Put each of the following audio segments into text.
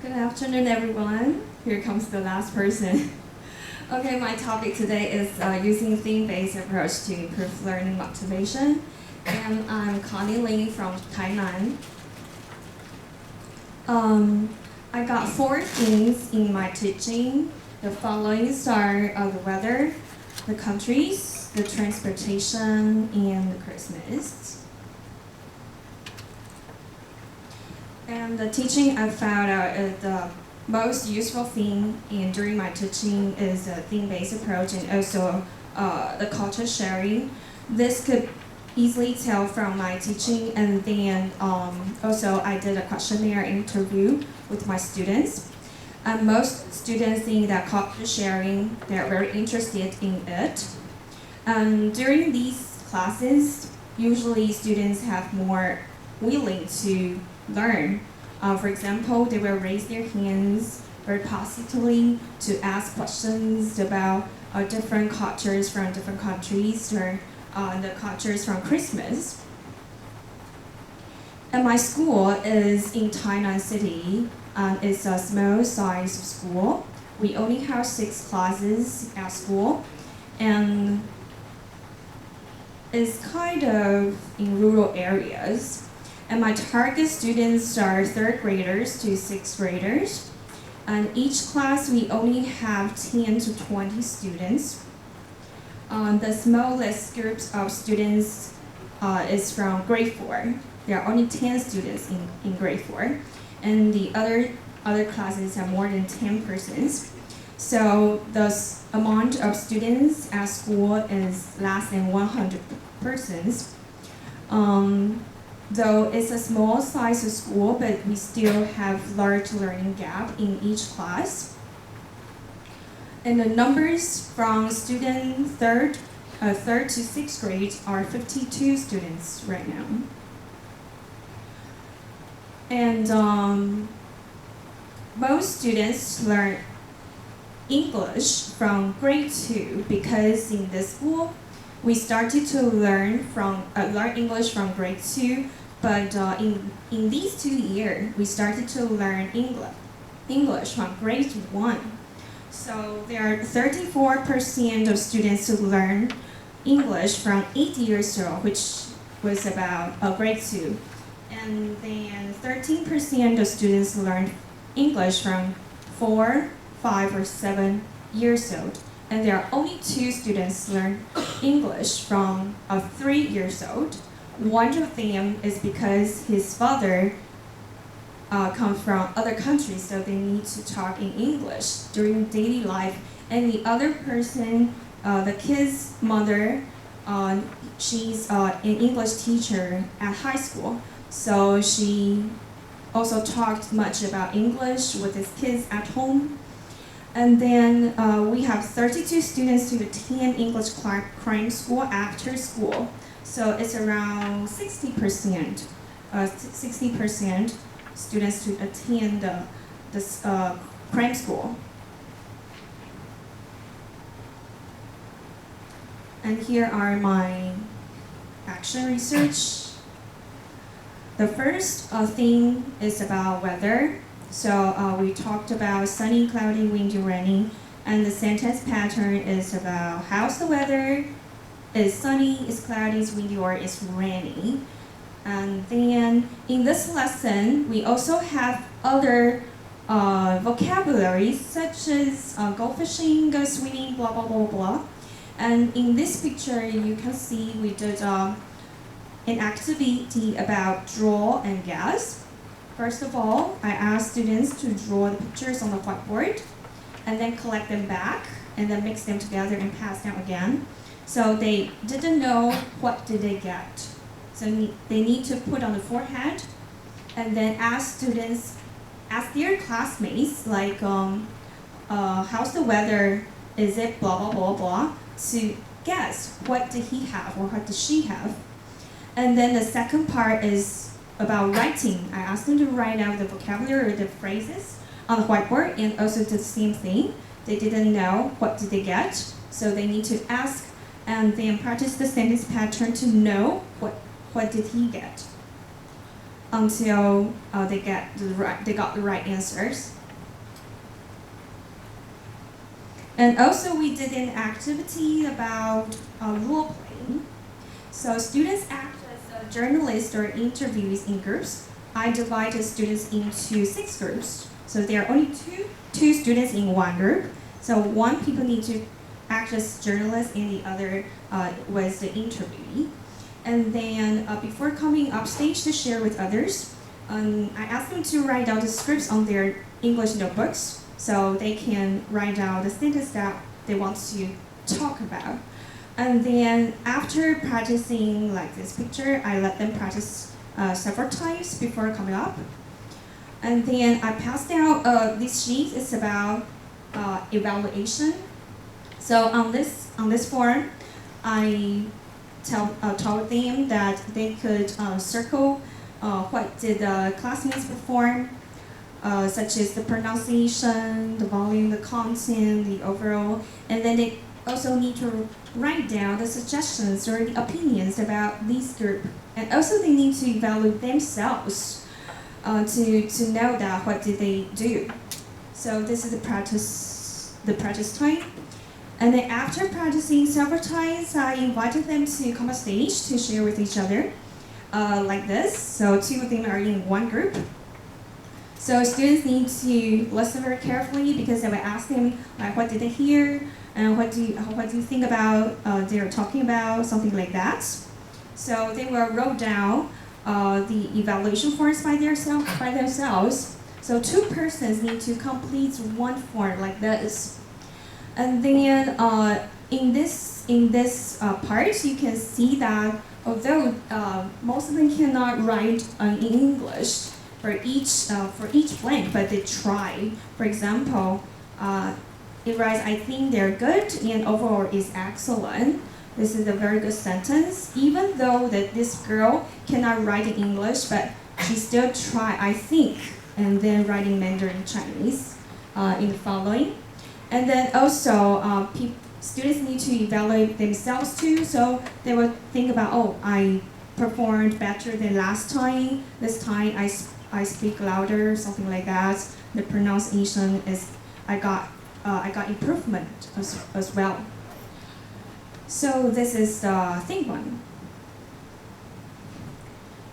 Good afternoon, everyone. Here comes the last person. Okay, my topic today is using theme-based approach to improve learning motivation. And I'm Connie Ling from Tainan. I got 4 themes in my teaching. The following are the weather, the countries, the transportation, and the Christmas. And the teaching I found out the most useful thing during my teaching is a theme-based approach and also the culture sharing. This could easily tell from my teaching, and then also I did a questionnaire interview with my students. And most students think that culture sharing, they're very interested in it. And during these classes, usually students have more willing to learn. For example, they will raise their hands very positively to ask questions about different cultures from different countries or the cultures from Christmas. And my school is in Tainan City. It's a small size school. We only have 6 classes at school, and it's kind of in rural areas. And my target students are 3rd graders to 6th graders. And each class we only have 10 to 20 students. The smallest groups of students is from grade 4. There are only 10 students in grade 4. And the other classes have more than 10 persons. So the amount of students at school is less than 100 persons. Though it's a small size of school, but we still have large learning gap in each class. And the numbers from student 3rd to 6th grade are 52 students right now. And most students learn English from grade 2 because in this school, we started to learn English from grade 2, but in these 2 years, we started to learn English from grade 1. So there are 34% of students who learn English from 8 years old, which was about grade 2. And then 13% of students learn English from 4, 5, or 7 years old. And there are only 2 students learn English from 3 years old. One of them is because his father comes from other countries, so they need to talk in English during daily life. And the other person, the kid's mother, she's an English teacher at high school. So she also talked much about English with his kids at home. And then we have 32 students to attend English cram school after school. So it's around 60% students to attend this cram school. And here are my action research. The first thing is about weather. So we talked about sunny, cloudy, windy, rainy, and the sentence pattern is about how's the weather, is sunny, is cloudy, is windy, or is rainy. And then in this lesson, we also have other vocabularies such as go fishing, go swimming, blah, blah, blah, blah. And in this picture, you can see we did an activity about draw and guess. First of all, I asked students to draw the pictures on the whiteboard and then collect them back and then mix them together and pass them again. So they didn't know what did they get. So they need to put on the forehead and then ask their classmates like, how's the weather? Is it blah, blah, blah, blah, to guess what did he have or what did she have. And then the second part is about writing. I asked them to write out the vocabulary or the phrases on the whiteboard and also did the same thing. They didn't know what did they get, so they need to ask and then practice the sentence pattern to know what did he get. until they got the right answers. And also we did an activity about role playing. So students act as journalists or interviewees in groups. I divided students into 6 groups. So there are only two students in one group. So one people need to act as journalists and the other was the interviewee. And then before coming upstage to share with others, I asked them to write down the scripts on their English notebooks so they can write down the sentence that they want to talk about. And then after practicing like this picture, I let them practice several times before coming up. And then I passed out this sheet. It's about evaluation. So on this form, I told them that they could circle what did the classmates perform, such as the pronunciation, the volume, the content, the overall, and then they also need to write down the suggestions or the opinions about this group. And also they need to evaluate themselves to know that what did they do. So this is the practice time. And then after practicing several times, I invited them to come on stage to share with each other, like this. So 2 of them are in one group. So students need to listen very carefully because I will ask them like, what did they hear, and what do you think about they're talking about, something like that. So they will write down the evaluation forms by themselves. So 2 persons need to complete one form like this. And then in this part, you can see that although most of them cannot write in English for each blank, but they try. For example, it writes, "I think they're good," and "overall is excellent." This is a very good sentence. Even though that this girl cannot write in English, but she still try, "I think," and then writing Mandarin Chinese in the following. And then also, students need to evaluate themselves too, so they will think about, oh, I performed better than last time. This time I speak louder, something like that. The pronunciation is, I got improvement as well. So this is thing 1.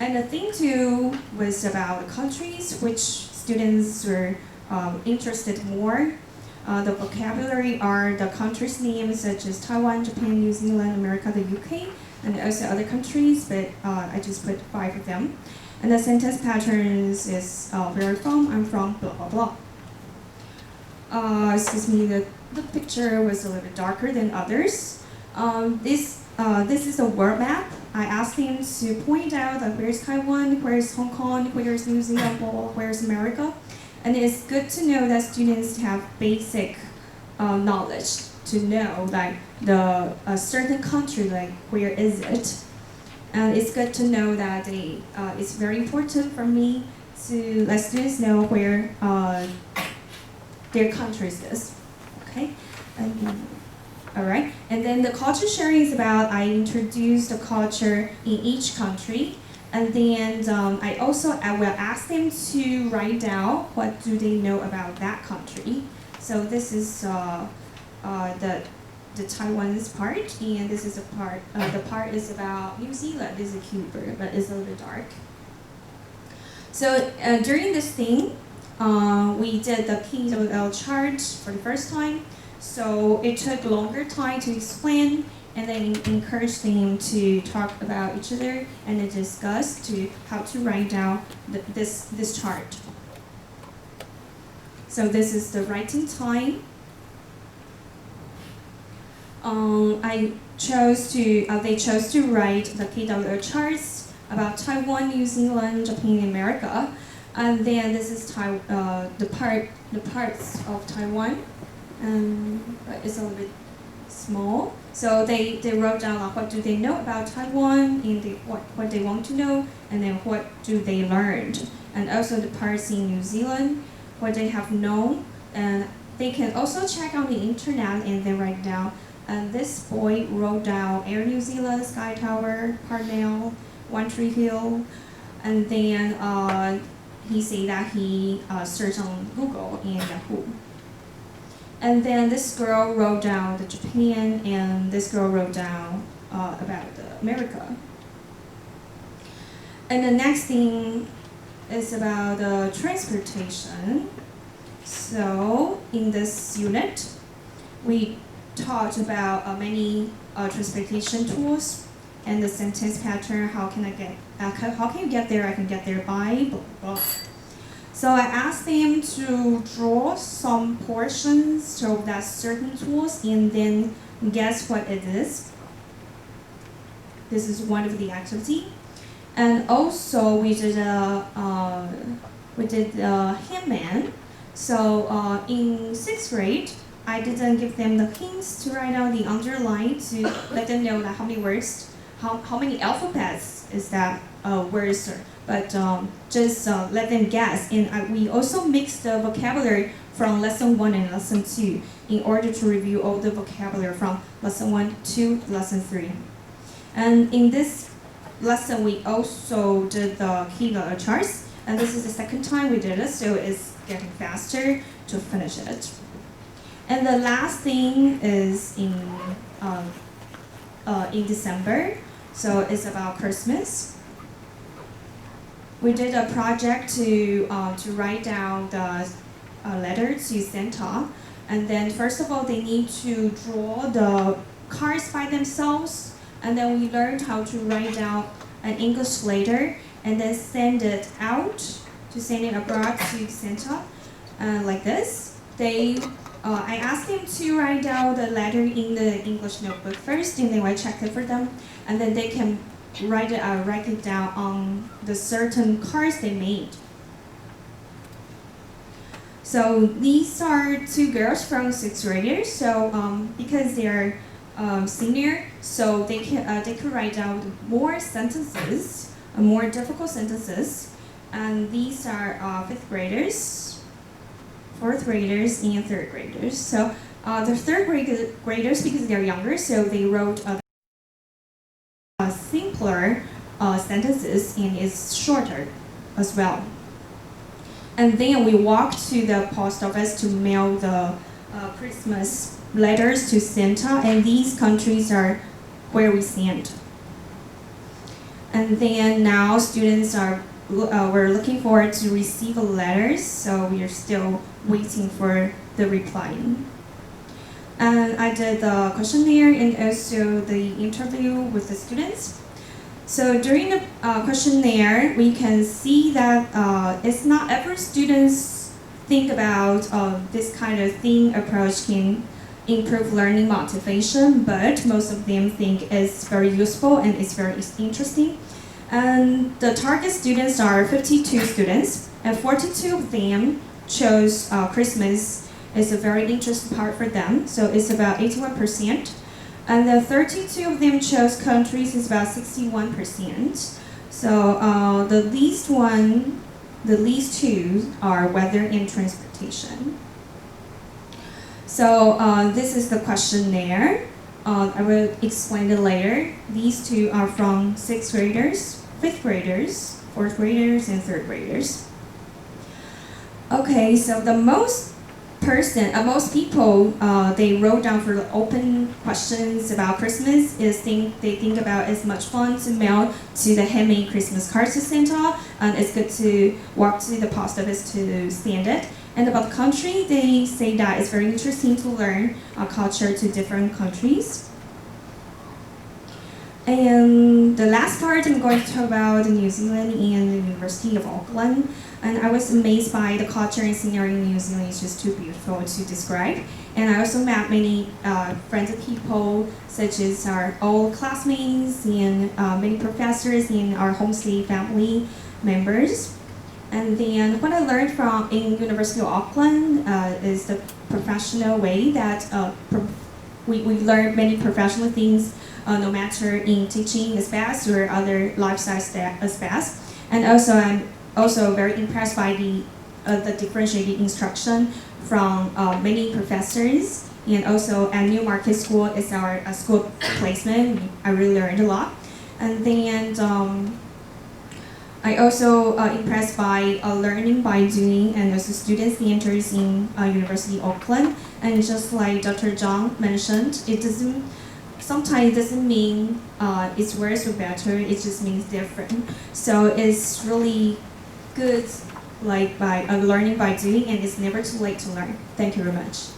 And the thing 2 was about the countries which students were interested more. The vocabulary are the countries' names such as Taiwan, Japan, New Zealand, America, the UK, and also other countries, but I just put 5 of them. And the sentence patterns is where I'm from, blah, blah, blah. Excuse me, the picture was a little bit darker than others. This is a world map. I asked them to point out that where's Taiwan, where's Hong Kong, where's New Zealand, where's America. And it's good to know that students have basic knowledge to know like a certain country, like where is it. And it's good to know that it's very important for me to let students know where their country is. Okay? All right. And then the culture sharing is about I introduce the culture in each country. And then I will ask them to write down what do they know about that country. So this is the Taiwan's part, and this is the part is about New Zealand. This is a cute bird, but it's a little bit dark. So during this thing, we did the KWL chart for the first time. So it took longer time to explain, and then encourage them to talk about each other and then discuss to how to write down this chart. So this is the writing time. They chose to write the KWL charts about Taiwan, New Zealand, Japan, and America. And then this is the parts of Taiwan. It's a little bit small. So they wrote down what do they know about Taiwan, and what they want to know, and then what do they learned. And also the parts in New Zealand, what they have known. And they can also check on the internet and then write down. And this boy wrote down Air New Zealand, Sky Tower, Parnell, One Tree Hill. And then he said that he searched on Google and Yahoo. And then this girl wrote down the Japan, and this girl wrote down about America. And the next thing is about transportation. So in this unit, we talked about many transportation tools and the sentence pattern. How can you get there? I can get there by blah, blah. So I asked them to draw some portions of that certain tools and then guess what it is. This is one of the activity. And also we did a handman. So in 6th grade, I didn't give them the hints to write down the underline to let them know that how many words, how many alphabets is that words, but just let them guess. And we also mixed the vocabulary from lesson 1 and lesson 2 in order to review all the vocabulary from lesson 1 to lesson 3. And in this lesson, we also did the key charts, and this is the second time we did it, so it's getting faster to finish it. And the last thing is in December, so it's about Christmas. We did a project to write down the letter to Santa, and then first of all they need to draw the cards by themselves, and then we learned how to write down an English letter and then send it out, to send it abroad to Santa, like this. I asked them to write down the letter in the English notebook first, and then I checked it for them, and then they can write it down on the certain cards they made. So these are 2 girls from 6th graders. So because they are senior, so they could write down more sentences, more difficult sentences, and these are 5th graders, 4th graders, and 3rd graders. So the 3rd graders, because they're younger, so they wrote simpler sentences, and it's shorter as well. And then we walked to the post office to mail the Christmas letters to Santa, and these countries are where we send. And then now students we're looking forward to receive the letters, so we are still waiting for the reply. And I did the questionnaire and also the interview with the students. So during the questionnaire, we can see that it's not every students think about this kind of thing approach can improve learning motivation, but most of them think it's very useful and it's very interesting. And the target students are 52 students, and 42 of them chose Christmas is a very interesting part for them, so it's about 81%. And the 32 of them chose countries is about 61%. So the least 2 are weather and transportation. So this is the questionnaire. I will explain it later. These 2 are from 6th graders, 5th graders, 4th graders, and 3rd graders. Okay, so the most people they wrote down for the open questions about Christmas is they think about it's much fun to mail to the handmade Christmas cards to Santa, and it's good to walk to the post office to send it. And about the country, they say that it's very interesting to learn culture to different countries. And the last part, I'm going to talk about New Zealand and the University of Auckland. And I was amazed by the culture and scenery in New Zealand. It's just too beautiful to describe. And I also met many friends of people, such as our old classmates and many professors and our homestay family members. And then what I learned from in University of Auckland is the professional way that we learn many professional things, no matter in teaching aspects or other lifestyle aspects. And also I'm also very impressed by the differentiated instruction from many professors. And also at Newmarket School is our school placement. I really learned a lot. And then I also impressed by learning by doing and also student centers in University of Auckland. And just like Dr. Zhang mentioned, sometimes it doesn't mean it's worse or better, it just means different. So it's really good, like by learning by doing, and it's never too late to learn. Thank you very much.